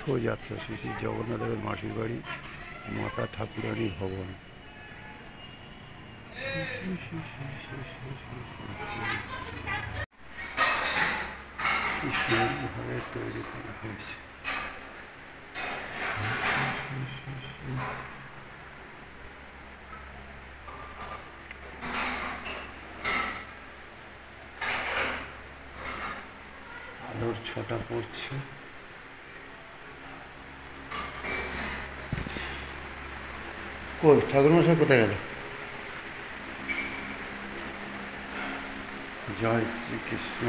রথযাত্রা শ্রী শ্রী জগন্নাথদেবের মাসির বাড়ি মাতা ঠাকুরানী ভবন। কি সুন্দরভাবে তৈরি করা হয়েছে। আলোর ছটা পড়ছে। কই ঠাকুরমশাই কোথায় গেল? জয় শ্রীকৃষ্ণ।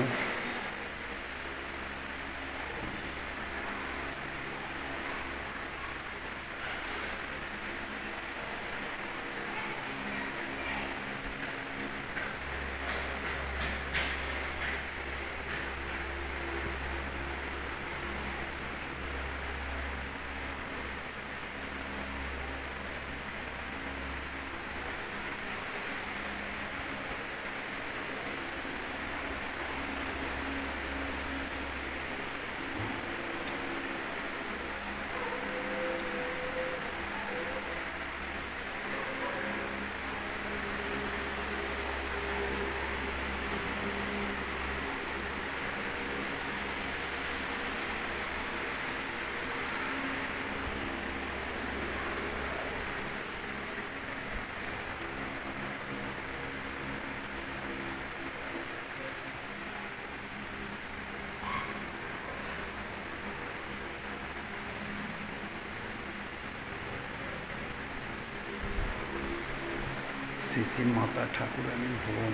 শ্রী শ্রী মাতা ঠাকুরানী ভবন।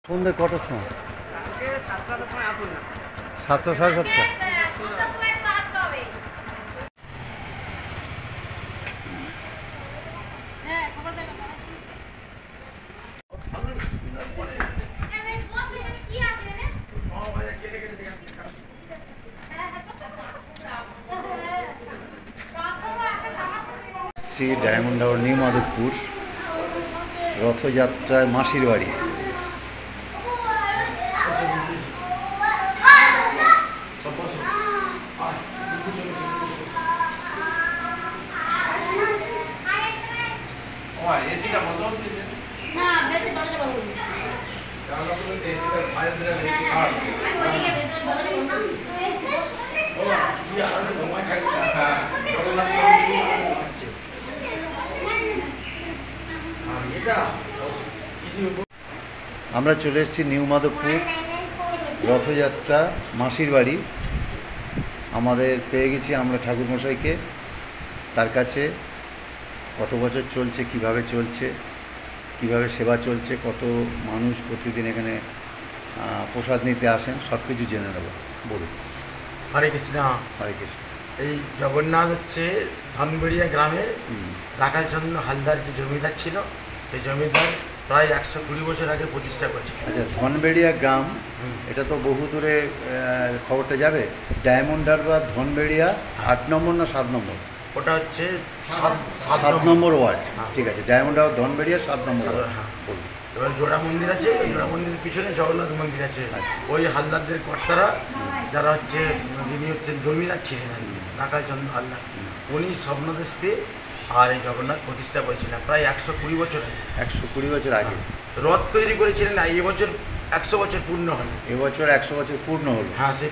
সন্ধ্যে কটার সময়? 7টা সাড়ে 7টা। শ্রী ডায়মন্ড হারবার নিউ মাধবপুর রথযাত্রায় মাসির বাড়ি। আমরা চলে এসেছি নিউ মাধবপুর রথযাত্রা মাসির বাড়ি। আমাদের পেয়ে গেছি আমরা ঠাকুরমশাইকে। তার কাছে কত বছর চলছে, কিভাবে চলছে, কিভাবে সেবা চলছে, কত মানুষ প্রতিদিন এখানে প্রসাদ নিতে আসেন, সব কিছু জেনে নেব। বলুন। হরে কৃষ্ণ। হরে কৃষ্ণ। এই জগন্নাথ হচ্ছে ধনবেড়িয়া গ্রামের রাখালচন্দ্র হালদার যে জমিদার ছিল, এই জমিদার প্রায় 120 বছর আগে প্রতিষ্ঠা করেছিল। আচ্ছা, ধনবেড়িয়া গ্রাম, এটা তো বহু দূরে খবরটা যাবে। ডায়মন্ড হারবার ধনবেড়িয়া 8 নম্বর না 7 নম্বর? ওটা হচ্ছে 7 নম্বর ওয়ার্ড। ঠিক আছে, ডায়মন্ড হারবার ধনবেড়িয়া 7 নম্বর ওয়ার্ড। হ্যাঁ। এবার জোড়া মন্দির আছে, জোড়া মন্দিরের পিছনে জগন্নাথ মন্দির আছে। ওই হালদারদের কর্তারা যারা হচ্ছে, যিনি হচ্ছেন জমিদার ছিলেন রাখালচন্দ্র হালদার, উনি স্বপ্নদেশ পেয়ে আর এই জগন্নাথ প্রতিষ্ঠা করেছিলেন প্রায় 120 বছর আগে। 120 বছর আগে রথ তৈরি করেছিলেন। এবছর 100 বছর পূর্ণ হলো। এবছর 100 বছর পূর্ণ হলো। হ্যাঁ, সেই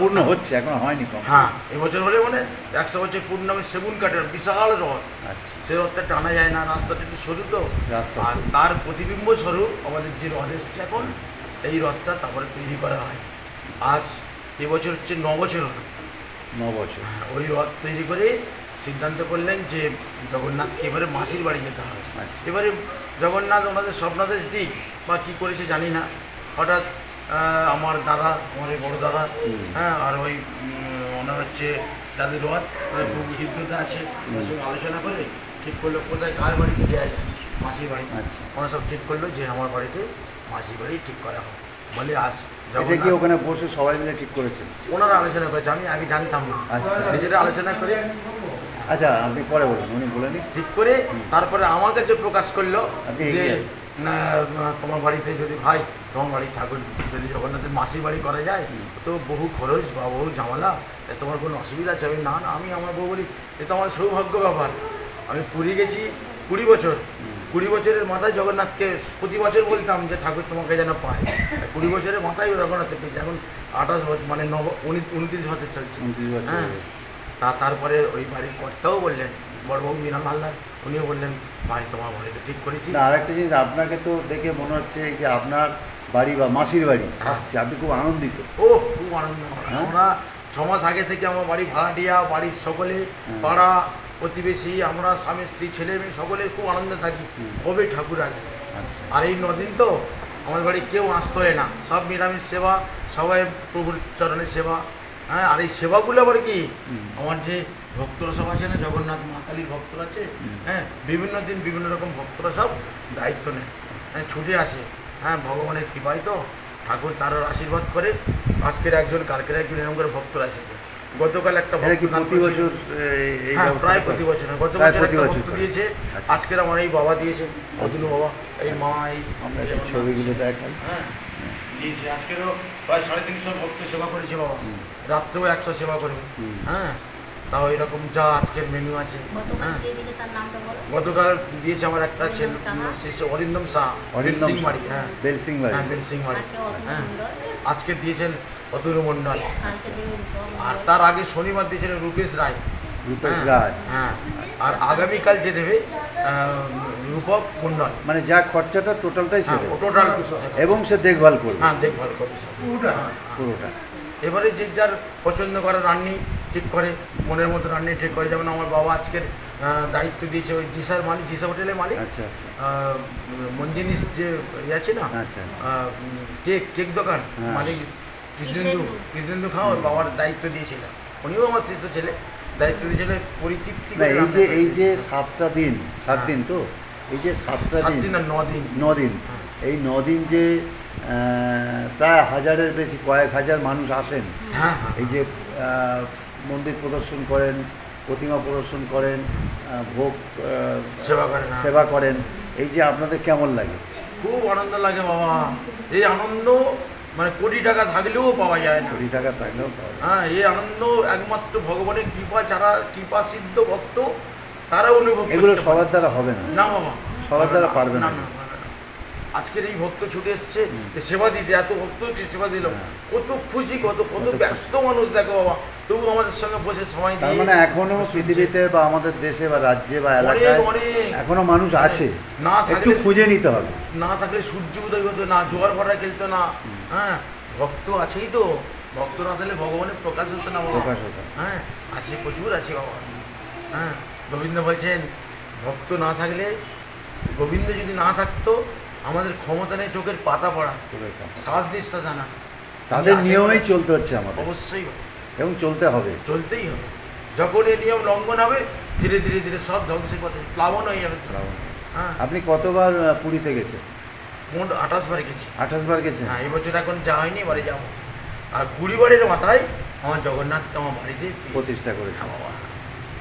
পূর্ণ হচ্ছে, এখন হয়নি কম। হ্যাঁ, এবছর হলে মানে 100 বছর পূর্ণ হবে। সেগুন কাঠের বিশাল রথ। আচ্ছা, সে রথটা টানা যায় না, রাস্তাটা একটু সরু তো। আর তার প্রতিবিম্ব স্বরূপ আমাদের যে রথ এসছে এখন, এই রথটা তারপরে তৈরি করা হয়। আজ এবছর হচ্ছে 9 বছর হলো। 9 বছর। ওই রথ তৈরি করে সিদ্ধান্ত করলেন যে জগন্নাথকে এবারে মাসির বাড়ি যেতে হবে। এবারে জগন্নাথ ওনাদের স্বপ্নাদেশ দিক বা কী করেছে জানি না, হঠাৎ আমার দাদা, আমার এই বড়ো দাদা, হ্যাঁ, আর ওই ওনার হচ্ছে যাদের রথ খুব হিদ্ধতা আছে, ওনার সঙ্গে আলোচনা করে ঠিক করলো কোথায় কার বাড়িতে দেওয়া যায়। মাসির বাড়ি। আচ্ছা। ওরা সব ঠিক করলো যে আমার বাড়িতে মাসির বাড়ি ঠিক করা হয় বলে আজ এটা কি ওখানে বসে সবাই মিলে ঠিক করেছেন? ওনারা আলোচনা করেছে, আমি আগে জানতাম না। আচ্ছা। নিজেরা আলোচনা করে আচ্ছা, আপনি পরে বলুন, উনি বলে নিন। ঠিক করে তারপরে আমার কাছে প্রকাশ করলো আপনি যে এগিয়ে না, তোমার বাড়িতে যদি ভাই তোমার বাড়ির ঠাকুর যদি জগন্নাথের মাসির বাড়ি করা যায় তো বহু খরচ বা বহু ঝামেলা, তোমার কোনো অসুবিধা আছে? আমি না না, আমি আমার বউ বলি এ তো আমার সৌভাগ্য ব্যাপার। আমি পুরী গেছি 20 বছর, 20 বছরের মাথায় জগন্নাথকে প্রতি বছর বলতাম যে ঠাকুর তোমাকে যেন পায়। 20 বছরের মাথায় জগন্নাথকে পেয়েছি, এখন 28 বছর মানে 29 বছর চলছে। 29 বছর হ্যাঁ, হয়ে গেছে। তারপরে ওই বাড়ির কর্তাও বললেন, বড়বাবু মীরা মালদার, উনিও বললেন ভাই তোমার বাড়িতে ঠিক করেছি। না, আরেকটা জিনিস, আপনাকে তো দেখে মনে হচ্ছে এই যে আপনার বাড়ি বা মাসির বাড়ি আসছে, আপনি খুব আনন্দিত। ও খুব আনন্দ। আমরা 6 মাস আগে থেকে আমার বাড়ি ভাড়াটিয়া, বাড়ির সকলে, পাড়া প্রতিবেশী, আমরা স্বামী স্ত্রী ছেলে মেয়ে সকলে খুব আনন্দে থাকি কবে ঠাকুর আসবে। আচ্ছা। আর এই 9 দিন তো আমার বাড়ি কেউ আসতে হয় না, সব নিরামিষ সেবা, সবাই প্রভুর চরণের সেবা। হ্যাঁ, আর এই সেবাগুলো আবার কি আমার যে ভক্তরা সব আছে না, জগন্নাথ মা কালীর ভক্তরা আছে, হ্যাঁ, বিভিন্ন দিন বিভিন্ন রকম ভক্তরা সব দায়িত্ব নেয়, হ্যাঁ, ছুটে আসে। হ্যাঁ, ভগবানের কৃপায় তো ঠাকুর তার আশীর্বাদ করে আজকের একজন কালকের একজন এরকম করে ভক্তরা আসে। গতকাল একটা এটা কি ভক্ত দান প্রতি করেছিল। বছর এই হ্যাঁ, ব্যবস্থা প্রায় করেন? প্রতি বছর। গত প্রায় বছর প্রতি একটা বছর ভক্ত করেন। দিয়েছে, আচ্ছা। আজকের আমার এই বাবা দিয়েছে, অতুলু বাবা, এই মা, এই আমরা একটু ছবিগুলো দেখাই। হ্যাঁ দিয়েছে। আজকেরও প্রায় 350 ভক্ত সেবা করেছে বাবা, রাত্রেও 100 সেবা করবে। হ্যাঁ, তাও এরকম যা আজকের মেনু আছে। গতকাল হ্যাঁ, যে দিকে তার নামটা বলো। গতকাল দিয়েছে আমার একটা ছেলে অরিন্দম সাহা। শিষ্য অরিন্দম শাহ, অরিন্দম সিং বাড়ি। হ্যাঁ, বেলসিং বাড়ি। হ্যাঁ, বেলসিং বাড়ি। আজকে অত হ্যাঁ, সুন্দর। আজকে দিয়েছেন অতুল মণ্ডল, আজকে দিকে আর তার আগে শনিবার দিয়েছিলেন রূপেশ রায়। রূপেশ হ্যাঁ, রায়। হ্যাঁ, আর আগামীকাল যে দেবে রূপক মণ্ডল। মানে যা খরচাটা টোটালটাই সে হ্যাঁ, দেবে। টোটাল। এবং সে দেখভাল করবে হ্যাঁ, দেখভাল করবে সব হ্যাঁ। পুরোটা। এবারে যে যার পছন্দ করা রান্নি ঠিক করে, মনের মতো রান্নি ঠিক করে। যেমন আমার বাবা আজকের দায়িত্ব দিয়েছে ওই জিসার মালিক, জিসা হোটেলের মালিক, আচ্ছা আচ্ছা মঞ্জিনিস যে ইয়ে আছে না, আচ্ছা, কেক দোকান হ্যাঁ। মালিক কৃষ্ণেন্দু। কৃষ্ণেন্দু খাওয়া ওর বাবার দায়িত্ব দিয়েছিলেন। উনিও আমার শিশু ছেলে, দায়িত্ব দিয়েছিলেন পরিতৃপ্তি না, করে এই রান্না যে করে এই যে দিয়েছে। 7টা দিন, 7 দিন তো, এই যে 7টা 7 দিন, দিন না 9 দিন। 9 দিন, এই 9 দিন যে প্রায় হাজারের বেশি, কয়েক হাজার মানুষ আসেন, হ্যাঁ, হ্যাঁ, এই যে মন্দির প্রদর্শন করেন, প্রতিমা প্রদর্শন করেন, ভোগ সেবা করেন, হ্যাঁ। সেবা করেন, এই যে আপনাদের কেমন লাগে? খুব আনন্দ লাগে বাবা। এই আনন্দ মানে কোটি টাকা থাকলেও পাওয়া যায় না। 20 টাকা থাকলেও পাওয়া যায়। হ্যাঁ, এই আনন্দ একমাত্র ভগবানের কৃপা ছাড়া, কৃপা সিদ্ধ ভক্ত তারা অনুভব এগুলো করতে পারে। সবার দ্বারা হবে না। না বাবা, সবার দ্বারা পারবে না। না, না, না, না। আজকের এই ভক্ত ছুটে এসছে যে সেবা দিতে, এত ভক্ত সেবা দিল, কত খুশি, কত কত ব্যস্ত মানুষ দেখো বাবা, তবু আমাদের সঙ্গে বসে সময় তার দিয়ে মানে এখনো পৃথিবীতে বা আমাদের দেশে বা রাজ্যে বা অনেক এলাকায় অনেক এখনো মানুষ আছে, না একটু থাকলে খুঁজে নিতে হবে। না থাকলে সূর্য উদয় হতো না, জোয়ার ভাটা খেলতো না। হ্যাঁ, ভক্ত আছেই তো, ভক্ত না থাকলে ভগবানের প্রকাশ হতো না বাবা। প্রকাশ হতো। হ্যাঁ, আছে, প্রচুর আছে বাবা। হ্যাঁ, গোবিন্দ বলছেন ভক্ত না থাকলে, গোবিন্দ যদি না থাকতো আমাদের ক্ষমতা নেই চোখের পাতা পড়া, শ্বাস নিঃশ্বাস আনা। তাদের আছে নিয়মেই বলে- চলতে হচ্ছে আমাদের, অবশ্যই বাবা, এবং চলতে হবে। চলতেই হবে। যখন এই নিয়ম লঙ্ঘন হবে ধীরে ধীরে ধীরে সব ধ্বংসের পথে প্লাবন হয়ে যাবে। হ্যাঁ, আপনি কতবার পুরীতে গেছেন? মোট 28 বার গেছি। 28 বার গেছেন? হ্যাঁ, এবছর এখন যা হয়নি, এবারে যাবো। আর 20 বারের মাথায় আমার জগন্নাথকে আমার বাড়িতে পেয়েছি। প্রতিষ্ঠা করেছেন, হ্যাঁ বাবা।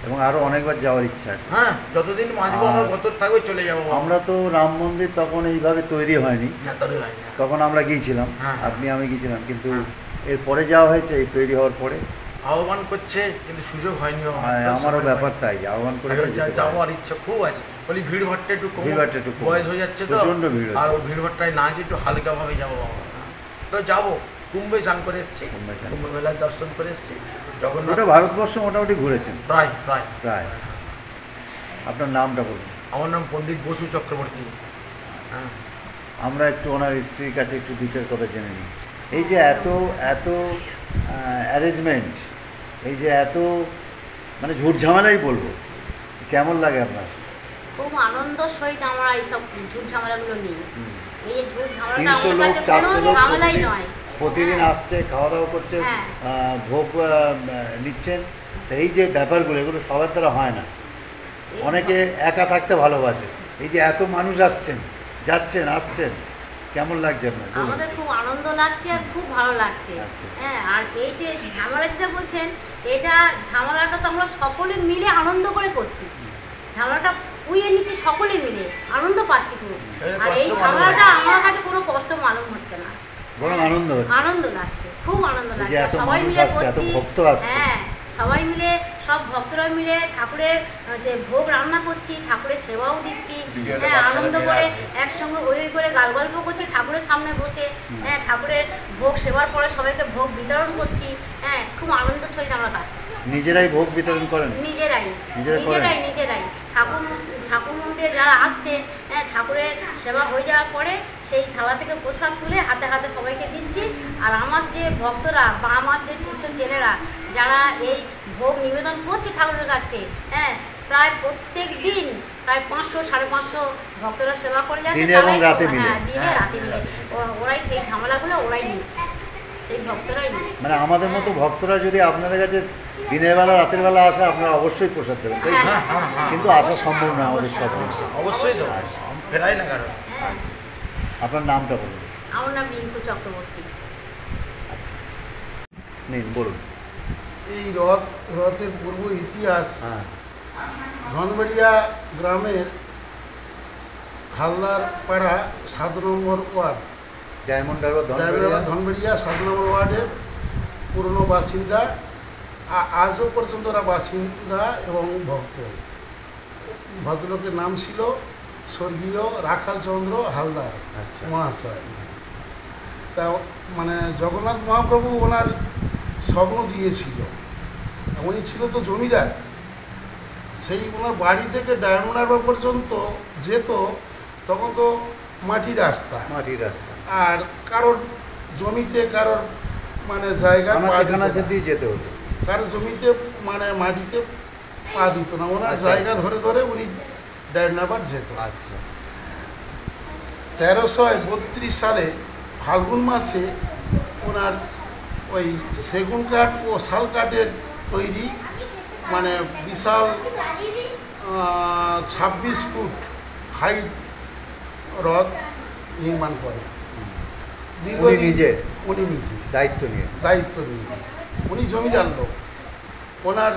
এবং আরো অনেকবার যাওয়ার ইচ্ছা আছে। হ্যাঁ, যতদিন বাঁচবো আমার আর- বছর থাকবে চলে যাবো বাবা। আমরা তো রাম মন্দির তখন এইভাবে তৈরি হয়নি, না, তবে হয় না। তখন আমরা গিয়েছিলাম, হ্যাঁ। আপনি আমি গিয়েছিলাম, কিন্তু এরপরে যাওয়া হয়েছে এই তৈরি হওয়ার পরে। আহ্বান করছে কিন্তু সুযোগ হয়নি বাবা। আমারও ব্যাপার তাই, আহ্বান করে যাওয়ার ইচ্ছা খুব আছে, বলি ভিড় ভাট্টা একটু কম, ভিড়ভাট্টা একটু কম। বয়স হয়ে যাচ্ছে তো, প্রচণ্ড ভিড় হচ্ছে। আর ওই ভিড় ভাট্টায় না গিয়ে একটু হালকাভাবে যাবো বাবা। তো যাবো, কুম্ভে স্নান করে এসেছি, কুম্ভে স্নান। কুম্ভ মেলায় দর্শন করে এসেছি। জগন্নাথ গোটা ভারতবর্ষ মোটামুটি ঘুরেছেন প্রায় প্রায়। প্রায়। আপনার নামটা বলুন। আমার নাম পণ্ডিত বসু চক্রবর্তী। হ্যাঁ, আমরা একটু ওনার স্ত্রীর কাছে একটু দুইটার কথা জেনে নিই। এই যে এত এত অ্যারেঞ্জমেন্ট, এই যে এত মানে ঝুট ঝামেলাই বলবো, কেমন লাগে আপনার? খুব আনন্দ সহিত আমরা এইসব ঝুট ঝামেলাগুলো নিই। এই যে ঝুট ঝামেলাটা 300 আমাদের লোক কাছে 400 কোনো লোক ঝামেলাই নয়। প্রতিদিন আসছে, খাওয়া দাওয়া করছে, হ্যাঁ। ভোগ নিচ্ছেন। তো এই যে ব্যাপারগুলো, এগুলো সবার দ্বারা হয় না। অনেকে একা থাকতে ভালোবাসে, এই যে এত মানুষ আসছেন, যাচ্ছেন, আসছেন, কেমন লাগছে আপনার? বলুন। আমাদের খুব আনন্দ লাগছে আর খুব ভালো লাগছে। আচ্ছা। হ্যাঁ, আর এই যে ঝামেলা যেটা বলছেন, এটা ঝামেলাটা তো আমরা সকলে মিলে আনন্দ করে করছি। ঝামেলাটা উইয়ে নিচ্ছি সকলে মিলে, আনন্দ পাচ্ছি খুব। আর এই ঝামেলাটা আমার কাছে কোনো কষ্ট মালুম হচ্ছে না, বরং আনন্দ হচ্ছে। আনন্দ লাগছে, খুব আনন্দ এই যে লাগছে। এত সবাই মানুষ মিলে আসছে, এত করছি। ভক্ত আসছে। হ্যাঁ, সবাই মিলে, সব ভক্তরা মিলে ঠাকুরের যে ভোগ রান্না করছি, ঠাকুরের সেবাও দিচ্ছি। হ্যাঁ, আনন্দ করে একসঙ্গে ওই করে গাল গল্প করছি ঠাকুরের সামনে বসে। হ্যাঁ, ঠাকুরের ভোগ সেবার পরে সবাইকে ভোগ বিতরণ করছি। হ্যাঁ, খুব আনন্দের সহিত আমরা কাজ করছি। নিজেরাই ভোগ বিতরণ করেন? নিজেরাই ঠাকুর মন্দিরে যারা আসছে, হ্যাঁ, ঠাকুরের সেবা হয়ে যাওয়ার পরে সেই থালা থেকে প্রসাদ তুলে হাতে হাতে সবাইকে দিচ্ছি। আর আমার যে ভক্তরা বা আমার যে শিষ্য ছেলেরা যারা এই ভোগ নিবেদন করছে ঠাকুরের কাছে, হ্যাঁ, প্রায় প্রত্যেক দিন প্রায় 500 550 ভক্তরা সেবা করে যাচ্ছে। দিনে এবং রাতে মিলে। হ্যাঁ, দিনে রাতে মিলে ওরাই সেই ঝামেলাগুলো ওরাই নিচ্ছে, সেই ভক্তরাই নিচ্ছে। মানে আমাদের মতো ভক্তরা যদি আপনাদের কাছে দিনের বেলা রাতের বেলা আসে, আপনারা অবশ্যই প্রসাদ দেবেন, তাই তো? কিন্তু আসা সম্ভব না আমাদের সব। অবশ্যই তো ফেরাই না কারণ। হ্যাঁ, আপনার নামটা বলুন। আমার নাম রিঙ্কু চক্রবর্তী। আচ্ছা, নিন বলুন। এই রথের পূর্ব ইতিহাস হ্যাঁ, ধনবাড়িয়া গ্রামের হালদার পাড়া 7 নম্বর ওয়ার্ড, ডায়মন্ড হারবার ধনবাড়িয়া। ধনবাড়িয়া 7 নম্বর ওয়ার্ডের পুরনো বাসিন্দা, আজও পর্যন্ত ওরা বাসিন্দা এবং ভক্ত। ভদ্রলোকের নাম ছিল স্বর্গীয় রাখাল চন্দ্র হালদার আচ্ছা। মহাশয়। তা মানে জগন্নাথ মহাপ্রভু ওনার স্বপ্ন দিয়েছিল, উনি ছিল তো জমিদার, সেই ওনার বাড়ি থেকে ডায়মন্ড হারবার পর্যন্ত যেত তখন তো মাটির রাস্তা, মাটির রাস্তা, আর কারোর জমিতে কারোর মানে জায়গা পা দিত না। দিয়ে যেতে হতো। কারোর জমিতে মানে মাটিতে পা দিত না, ওনার আচ্ছা, জায়গা আচ্ছা। ধরে ধরে উনি ডায়মন্ড হারবার যেত। আচ্ছা। 1332 সালে ফাল্গুন মাসে ওনার ওই সেগুন কাঠ ও শাল কাঠের তৈরি মানে বিশাল 26 ফুট হাইট রথ নির্মাণ করে। উনি নিজে উনি নিজে দায়িত্ব নিয়ে। উনি জমিদার লোক, ওনার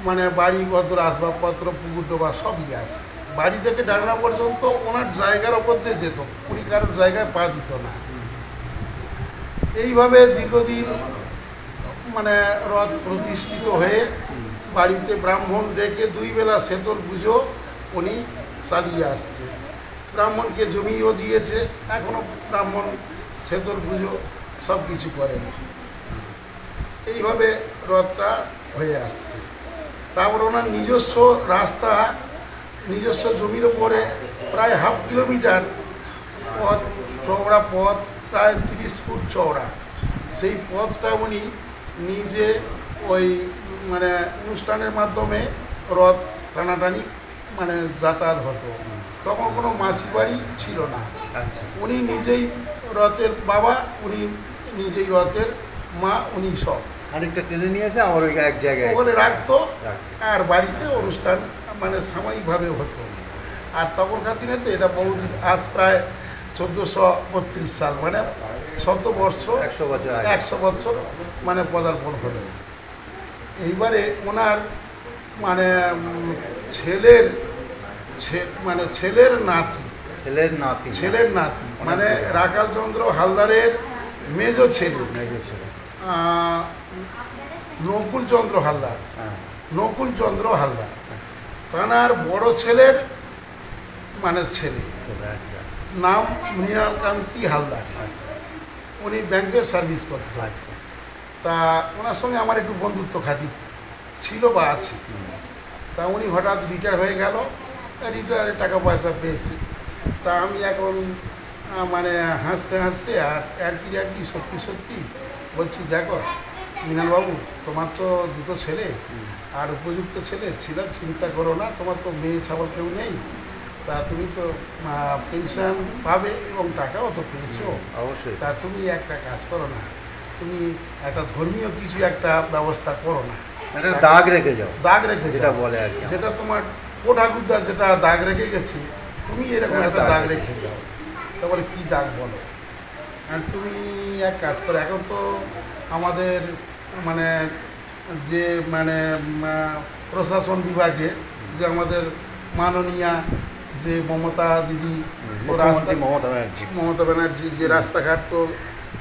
মানে বাড়িপত্র আসবাবপত্র পুকুর ডোবা সবই আছে। বাড়ি থেকে ডাকনা পর্যন্ত ওনার জায়গার ওপর দিয়ে যেত, উনি কারোর জায়গায় পা দিত না। এইভাবে দীর্ঘদিন মানে রথ প্রতিষ্ঠিত হয়ে বাড়িতে ব্রাহ্মণ ডেকে 2 বেলা সেতর পুজো উনি চালিয়ে আসছে। ব্রাহ্মণকে জমিও দিয়েছে, এখনও ব্রাহ্মণ সেতর পুজো সব কিছু করেন। এইভাবে রথটা হয়ে আসছে। তারপর ওনার নিজস্ব রাস্তা, নিজস্ব জমির ওপরে প্রায় 1/2 কিলোমিটার পথ, চওড়া পথ, প্রায় 30 ফুট চওড়া। সেই পথটা উনি নিজে ওই মানে অনুষ্ঠানের মাধ্যমে রথ টানাটানি মানে যাতায়াত হতো। তখন কোনো মাসি বাড়ি ছিল না। আচ্ছা। উনি নিজেই রথের বাবা, উনি নিজেই রথের মা, উনি সব খানিকটা টেনে নিয়ে এসে আমার ওই এক জায়গায় ওখানে রাখতো, রাখতো। আর বাড়িতে অনুষ্ঠান মানে সাময়িকভাবে হতো। আর তখনকার দিনে তো এটা বহু আজ প্রায় 1432 সাল মানে 100 বর্ষ, 100 বছর আগে। 100 বছর মানে পদার্পণ হলো। এইবারে ওনার মানে ছেলের নাতি ছেলের নাতি মানে রাখাল চন্দ্র হালদারের মেজ ছেলে মেজো ছেলে। নকুল চন্দ্র হালদার, হ্যাঁ। নকুল চন্দ্র হালদার আচ্ছা। তানার বড় ছেলের মানে ছেলে, ছেলে, আচ্ছা। নাম মৃণালকান্তি হালদার। আচ্ছা। উনি ব্যাংকে সার্ভিস করতেন। আচ্ছা। তা ওনার সঙ্গে আমার একটু বন্ধুত্ব খাতির ছিল বা আছে। তা উনি হঠাৎ রিটায়ার হয়ে গেল, রিটায়ারে টাকা পয়সা পেয়েছি। তা আমি এখন মানে হাসতে হাসতে আর কি সত্যি বলছি, দেখো মৃণালবাবু, তোমার তো 2 ছেলে আর উপযুক্ত ছেলে ছিল, চিন্তা করো না, তোমার তো মেয়ে ছাগল কেউ নেই, তা তুমি তো পেনশন পাবে এবং টাকাও তো পেয়েছো। অবশ্যই। তা তুমি একটা কাজ করো না, তুমি একটা ধর্মীয় কিছু একটা ব্যবস্থা করো না, দাগ রেখে যাও, দাগ রেখে যেটা যাও। বলে আর কি। যেটা তোমার ও ঠাকুরদার যেটা দাগ রেখে গেছে তুমি এরকম একটা দাগ রেখে দাও। তা বলে কী দাগ বলো? আর তুমি এক কাজ করো, এখন তো আমাদের মানে যে মানে প্রশাসন বিভাগে যে আমাদের মাননীয়া যে মমতা দিদি ও রাস্তা মমতা ব্যানার্জি যে রাস্তাঘাট তো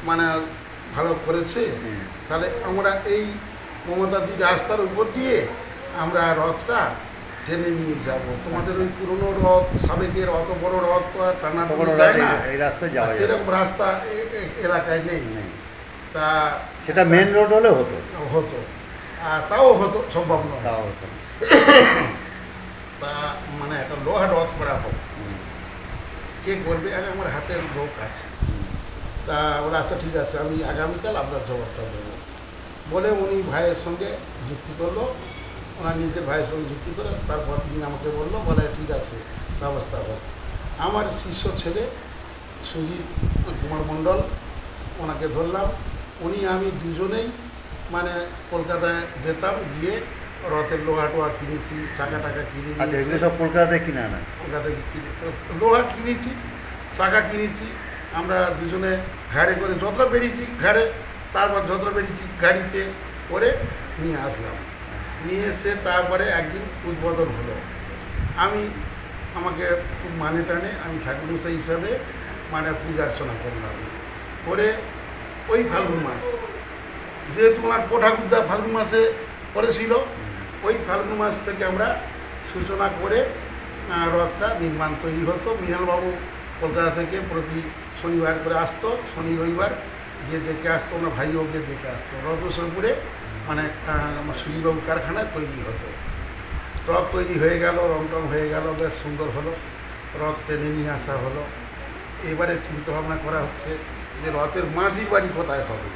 মানে ভালো করেছে, তাহলে আমরা এই মমতা দি রাস্তার উপর দিয়ে আমরা রথটা টেনে নিয়ে যাব। তোমাদের ওই পুরনো রথ সাবেকের অত বড় রথ তো আর টানা যায় না, এই রাস্তায় যাওয়া সেরকম রাস্তা এলাকায় নেই। তা সেটা মেন রোড হলে হতো, তাও হতো, সম্ভব নয়। তাও হতো। তা মানে একটা লোহা রথ করা হোক, কে করবে? আরে আমার হাতের লোক আছে। তা ওরা আচ্ছা ঠিক আছে, আমি আগামীকাল আপনার জবাবটা দেবো বলে উনি ভাইয়ের সঙ্গে যুক্তি করলো, ওনার নিজের ভাইয়ের সঙ্গে যুক্তি করে তারপর তিনি আমাকে বললো, বলে ঠিক আছে ব্যবস্থা হোক। আমার শিষ্য ছেলে সুজিত কুমার মণ্ডল, ওনাকে ধরলাম, উনি আমি দুজনেই মানে কলকাতায় যেতাম, গিয়ে রথের লোহা টোহা কিনেছি, চাকা টাকা কিনে। আচ্ছা, এগুলো সব কলকাতায় কিনে আনা? কলকাতায় কিনে লোহা কিনেছি, চাকা কিনেছি, আমরা দুজনে ঘাড়ে করে যতটা বেরিয়েছি ঘাড়ে, তারপর যতটা বেরিয়েছি গাড়িতে করে নিয়ে আসলাম। নিয়ে এসে তারপরে একদিন উদ্বোধন হলো। আমাকে খুব মানে টানে, আমি ঠাকুরমশাই হিসাবে মানে পূজা অর্চনা করলাম। করে ওই ফাল্গুন মাস, যেহেতু ওনার ঠাকুরদা ফাল্গুন মাসে করেছিল, ওই ফাল্গুন মাস থেকে আমরা সূচনা করে রথটা নির্মাণ তৈরি হতো। মৃণালবাবু কলকাতা থেকে প্রতি শনিবার করে আসতো, শনি রবিবার গিয়ে দেখে আসতো, ওনার ভাইও গিয়ে দেখে আসতো। রথসরপুরে মানে আমার সুজিবাবু কারখানায় তৈরি হতো। রথ তৈরি হয়ে গেল, রং টং হয়ে গেল, বেশ সুন্দর হলো। রথ টেনে নিয়ে আসা হলো। এবারে চিন্তাভাবনা করা হচ্ছে যে রথের মাসির বাড়ি কোথায় হবে।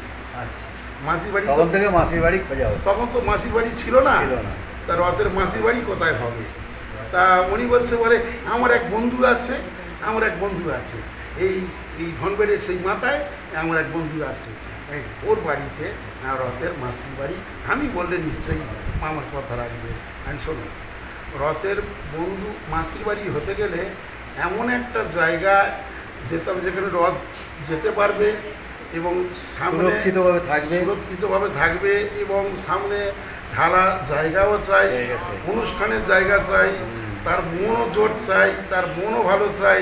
আচ্ছা, মাসির বাড়ি তখন থেকে মাসির বাড়ি খোঁজা হতো? তখন তো মাসির বাড়ি ছিল না। তা রথের মাসির বাড়ি কোথায় হবে? তা উনি বলছে, বলে আমার এক বন্ধু আছে, এই ধনবেড়ের সেই মাথায় আমার এক বন্ধু আছে, ওর বাড়িতে রথের মাসির বাড়ি। আমি বললে নিশ্চয়ই আমার কথা রাখবে। আমি শোনো, রথের বন্ধু মাসির বাড়ি হতে গেলে এমন একটা জায়গায় যেতে হবে যেখানে রথ যেতে পারবে এবং সামনে সুরক্ষিতভাবে থাকবে এবং সামনে ঢালা জায়গাও চাই, অনুষ্ঠানের জায়গা চাই, তার মনও জোর চাই, তার মনও ভালো চাই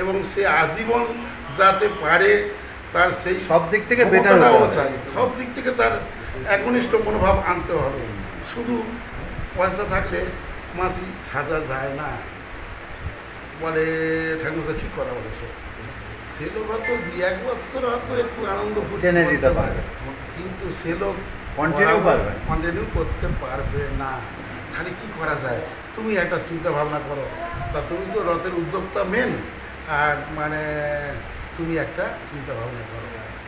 এবং সে আজীবন যাতে পারে তার সেই সব দিক থেকে বেটারও চাই। সব দিক থেকে তার একনিষ্ঠ মনোভাব আনতে হবে। শুধু পয়সা থাকলে মাসি সাজা যায় না। বলে ঠাকুরমশাই ঠিক কথা বলেছে, সে লোক হয়তো 2-1 বছর হয়তো একটু আনন্দ টেনে দিতে পারে, কিন্তু সে লোক কন্টিনিউ করতে পারবে না। খালি কী করা যায়? তুমি একটা চিন্তা ভাবনা করো। তা তুমি তো রথের উদ্যোক্তা মেন, আর মানে তুমি একটা চিন্তা ভাবনা করো।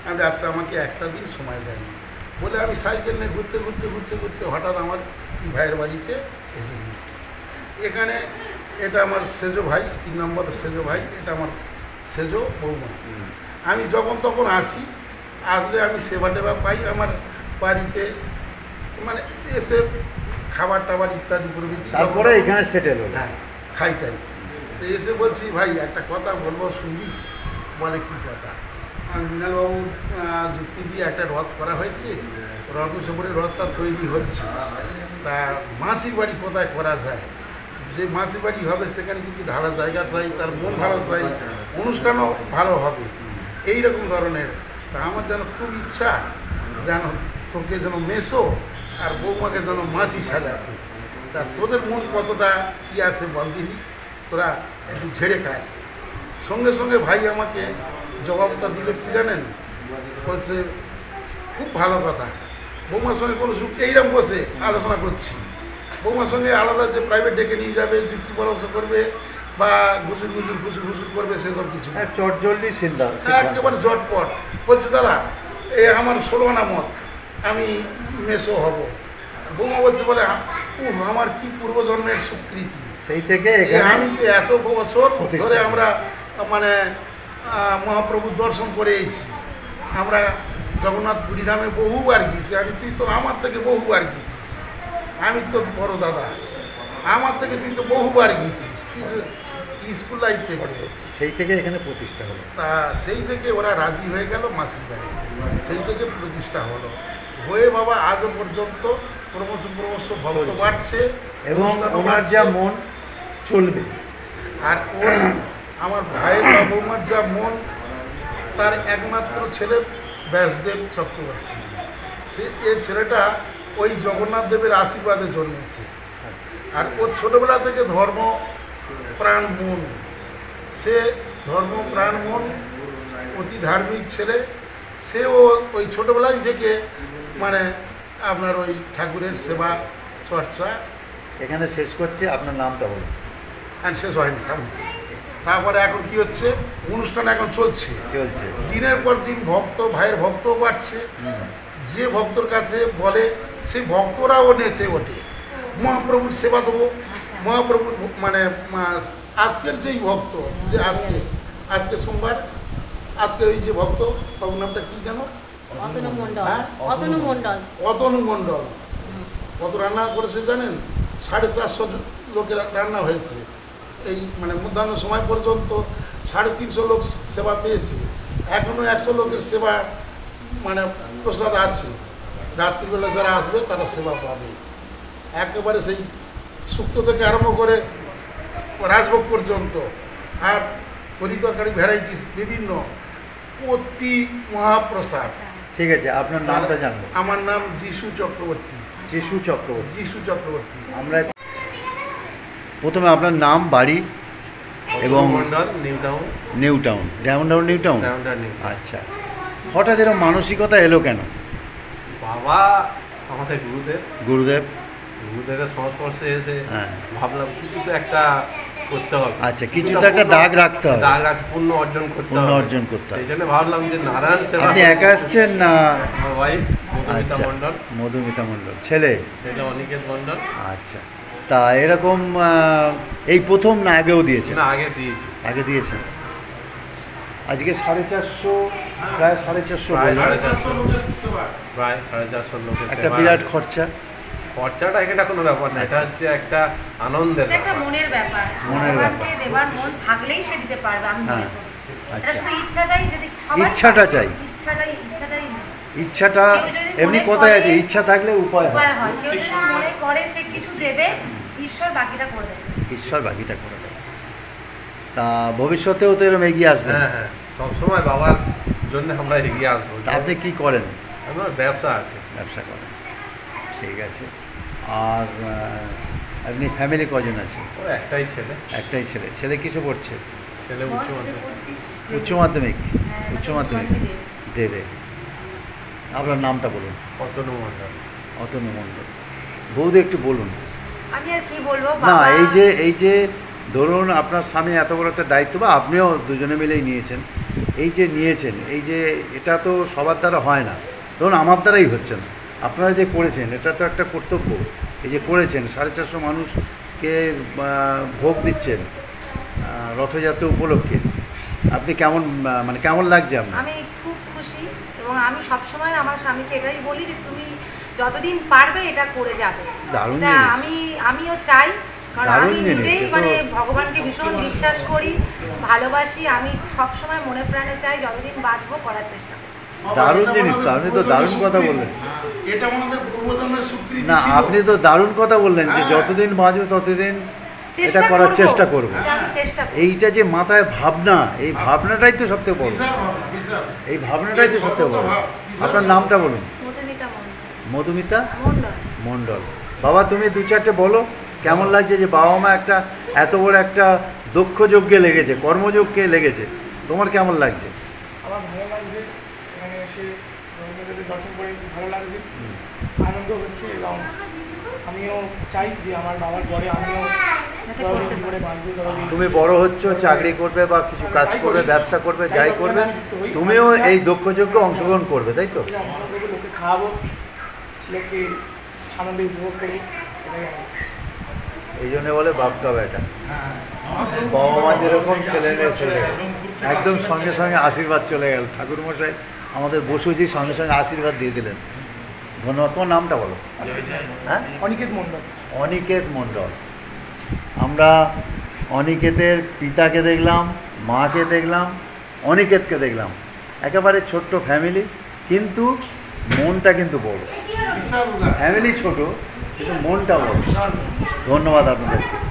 আমি আচ্ছা, আমাকে একটা দিন সময় দেয়নি বলে আমি সাইকেল নিয়ে ঘুরতে হঠাৎ আমার ভাইয়ের বাড়িতে এসে গিয়েছি। এখানে এটা আমার সেজো ভাই, 3 নম্বর সেজো ভাই, এটা আমার সেজো বৌমা। আমি যখন তখন আসলে আমি সেবা টেবা পাই আমার বাড়িতে, মানে এসে খাবার টাবার ইত্যাদি প্রভৃতি। তারপরে এখানে সেটেল হলো। হ্যাঁ, খাইটাই তো এসে বলছি, ভাই একটা কথা বলবো, শুনবি? বলে কী কথা? মৃণালবাবু যুক্তি দিয়ে একটা রথ করা হয়েছে, রথসরপুরে রথটা তৈরি হচ্ছে, তা মাসির বাড়ি কোথায় করা যায়? যে মাসির বাড়ি হবে সেখানে কিন্তু ঢালা জায়গা চাই, তার মন ভালো চাই, অনুষ্ঠানও ভালো হবে, এই রকম ধরনের। তা আমার যেন খুব ইচ্ছা যেন তোকে যেন মেসো আর বৌমাকে যেন মাসি সাজাতে। তা তোদের মন কতটা কী আছে বলদিনি, তোরা একটু ঝেড়ে খাস। সঙ্গে সঙ্গে ভাই আমাকে জবাবটা দিল কি জানেন? বলছে, খুব ভালো কথা, বৌমার সঙ্গে কোনো এইরকম বসে আলোচনা করছি, বৌমার সঙ্গে আলাদা যে প্রাইভেট ডেকে নিয়ে যাবে, যুক্তি পরামর্শ করবে বা ঘুষুর করবে, সেসব কিছু চটজলদি একেবারে জটপট। বলছে, দাদা আমার 16 আনা মত, আমি মেসো হব। বৌমা বলছে, বলে আমার কি পূর্বজন্মের স্বীকৃতি, সেই থেকে আমি তো এত বছর ধরে আমরা মানে মহাপ্রভুর দর্শন করে এসেছি, আমরা জগন্নাথ পুরীধামে বহুবার গিয়েছি, তুই তো আমার থেকে বহুবার গিয়েছিস, আমি তো বড় দাদা, আমার থেকে তুই তো বহুবার গিয়েছিস, তুই স্কুল লাইফ থেকে। সেই থেকে এখানে প্রতিষ্ঠা হলো। তা সেই থেকে ওরা রাজি হয়ে গেল মাসির বাড়ি, সেই থেকে প্রতিষ্ঠা হলো হয়ে বাবা আজও পর্যন্ত ক্রমশ ভক্ত বাড়ছে এবং অনুষ্ঠানও ওনার বাড়ছে। যা মন চলবে। আর ওর আমার ভাইয়ের বা বৌমার যা মন, তার একমাত্র ছেলে ব্যাসদেব চক্রবর্তী। এই ছেলেটা ওই জগন্নাথ দেবের আশীর্বাদে জন্মেছে। আর ও ছোটোবেলা থেকে ধর্ম প্রাণ মন, সে ধর্ম প্রাণ মন অতি ধার্মিক ছেলে। সেও ওই ছোটোবেলায় থেকে মানে আপনার ওই ঠাকুরের সেবা চর্চা। এখানে শেষ করছে, আপনার নামটা বলুন। আর শেষ হয়নি কেমন। তারপরে এখন কি হচ্ছে, অনুষ্ঠান এখন চলছে, দিনের পর দিন ভক্ত ভাইয়ের ভক্ত বাড়ছে। যে ভক্তর কাছে বলে সেই ভক্তরাও নেচে ওঠে, মহাপ্রভুর সেবা দেবো। মহাপ্রভুর মানে আজকের যেই ভক্ত, যে আজকে সোমবার, আজকের ওই যে ভক্ত বাবুর নামটা কি যেন, অতনু মণ্ডল। হ্যাঁ? অতনু মণ্ডল। অতনু মণ্ডল কত রান্না করেছে জানেন? 450 লোকের রান্না হয়েছে। এই মানে মধ্যাহ্ন সময় পর্যন্ত 350 লোক সেবা পেয়েছে। এখনও 100 লোকের সেবা মানে প্রসাদ আছে। রাত্রিবেলা যারা আসবে তারা সেবা পাবে। একেবারে সেই শুক্তো থেকে আরম্ভ করে রাজভোগ পর্যন্ত, আর তরি তরকারি ভ্যারাইটিস বিভিন্ন, অতি মহাপ্রসাদ। ঠিক আছে, আপনার নামটা জানবো। আমার নাম যিশু চক্রবর্তী। যিশু চক্রবর্তী। যিশু চক্রবর্তী। আমরা প্রথমে আপনার নাম, বাড়ি এবং Mondal, new town. New town, diamond town, new town. আচ্ছা, হঠাৎ এরকম মানসিকতা এলো কেন? বাবা আমাদের গুরুদেবের সংস্পর্শে এসে ভাবলাম কিছু তো একটা করতে হবে। আচ্ছা, কিছু তো একটা দাগ রাখতে হবে, পুণ্য অর্জন করতে পুণ্য হবে। অর্জন করতে হবে। সেই জন্য ভাবলাম যে নারায়ণ সেবা। আপনি একা আসছেন না? আমার ওয়াইফ মধুমিতা আচ্ছা, মণ্ডল, মধুমিতা মণ্ডল। ছেলে অনিকেত মণ্ডল। আচ্ছা, তা এরকম এই প্রথম না আগেও দিয়েছেন? না, আগে দিয়েছি। আগে দিয়েছেন। আজকে 450, প্রায় 450 প্রায় বললেন। 450 লোকের সেবা। প্রায় 450 লোকের একটা সেবা। বিরাট খরচা। খরচাটা এখানে কোনো ব্যাপার না, এটা হচ্ছে একটা আনন্দের এটা একটা ব্যাপার। মনের ব্যাপার। মনের ব্যাপার। ভগবানকে দেবার মন থাকলেই সে দিতে পারবে, আমি মনে হ্যাঁ, করি। এটা আচ্ছা, শুধু ইচ্ছাটাই, যদি সবার ইচ্ছাটা চাই। ইচ্ছাটাই ইচ্ছাটা কেউ যদি এমনি মনে কথায় করে- আছে, ইচ্ছা থাকলে উপায় হয়। উপায় হয়। কেউ যদি মনে করে সে কিছু দেবে, ঈশ্বর বাকিটা করে দেবে। ঈশ্বর বাকিটা করে দেয়। তা ভবিষ্যতেও তো এরকম এগিয়ে আসবেন। হ্যাঁ হ্যাঁ, সবসময় বাবার জন্য আমরা এগিয়ে আসবো। তা আপনি কি করেন? আমার ব্যবসা আছে। ব্যবসা করেন, ঠিক আছে। আর আপনি ফ্যামিলি কজন আছে? ও একটাই ছেলে। একটাই ছেলে। ছেলে কিসে পড়ছে? ছেলে উচ্চ মাধ্যমিক। উচ্চ মাধ্যমিক। উচ্চ মাধ্যমিক দেবে। আপনার নামটা বলুন। অতনু মণ্ডল। অতনু মণ্ডল। বৌদি একটু বলুন। আমি আর কি বলবো, না, বাবা এই যে ধরুন আপনার স্বামী এত বড় একটা দায়িত্ব, বা আপনিও দুজনে মিলেই নিয়েছেন, এই যে নিয়েছেন, এই যে এটা তো সবার দ্বারা হয় না। ধরুন আমার দ্বারাই হচ্ছে না, আপনারা যে করেছেন এটা তো একটা কর্তব্য। এই যে করেছেন, 450 মানুষকে ভোগ দিচ্ছেন রথযাত্রা উপলক্ষে, আপনি কেমন মানে কেমন লাগছে আপনার? আমি খুব খুশি, এবং আমি সবসময় আমার স্বামীকে এটাই বলি যে তুমি যতদিন পারবে এটা করে যাবে। দারুণ এটা জিনিস। আমিও চাই, কারণ দারুণ আমি জিনিস, নিজেই এ তো- মানে ভগবানকে ভীষণ বিশ্বাস করি, ভালোবাসি। আমি সবসময় মনে প্রাণে চাই যতদিন বাঁচবো করার চেষ্টা করি। দারুণ জিনিস তো, আপনি তো দারুণ কথা বললেন। এটা আমাদের পূর্বজন্মের স্বীকৃতি না, ছিল। আপনি তো দারুণ কথা বললেন যে হ্যাঁ। যতদিন বাঁচবে ততদিন এটা চেষ্টা করার করবো, চেষ্টা করব। এটা আমি চেষ্টা করি। এইটা যে মাথায় ভাবনা, এই ভাবনাটাই তো সবথেকে বড়। বিশাল ভাবনা, বিশাল। এই ভাবনাটাই তো সবথেকে বড়। ভাব, বিশাল আপনার নামটা বলুন। মধুমিতা মণ্ডল। মধুমিতা মণ্ডল। মণ্ডল। বাবা, তুমি দু চারটে বলো, কেমন লাগছে যে বাবা মা একটা এত বড় একটা দক্ষ যজ্ঞে লেগেছে, কর্মযজ্ঞে লেগেছে, তোমার কেমন লাগছে? আমার ভালো লাগছে, এখানে এসে রবীন্দ্রদেবের দর্শন করে খুব ভালো লাগছে, আনন্দ হচ্ছে, এবং আমিও চাই যে আমার বাবার পরে আমিও যতদিন জীবনে বাঁচবো ততদিন তুমি বড় হচ্ছ, চাকরি করবে বা কিছু কাজ করবে, ব্যবসা করবে, যাই করবে, তুমিও এই দক্ষ যজ্ঞে অংশগ্রহণ করবে, তাই তো? অংশগ্রহণ করবো, লোককে খাওয়াবো, লোককে আনন্দে উপভোগ করি, এটাই আমার ইচ্ছে। এই জন্য বলে বাপকা বেটা। বাবা মা যেরকম ছেলে মেয়ে চলে গেল, একদম সঙ্গে সঙ্গে আশীর্বাদ চলে গেল। ঠাকুরমশাই আমাদের বসুজি সঙ্গে সঙ্গে আশীর্বাদ দিয়ে দিলেন। ধন্যবাদ। তোমার নামটা বলো। হ্যাঁ, অনিকেত মণ্ডল। অনিকেত মণ্ডল। আমরা অনিকেতের পিতাকে দেখলাম, মাকে দেখলাম, অনিকেতকে দেখলাম, একেবারে ছোট্ট ফ্যামিলি, কিন্তু মনটা কিন্তু বড়। বিশাল উদার। ফ্যামিলি ছোট কিন্তু মনটা বড়। বিশাল ধন্যবাদ আপনাদেরকে।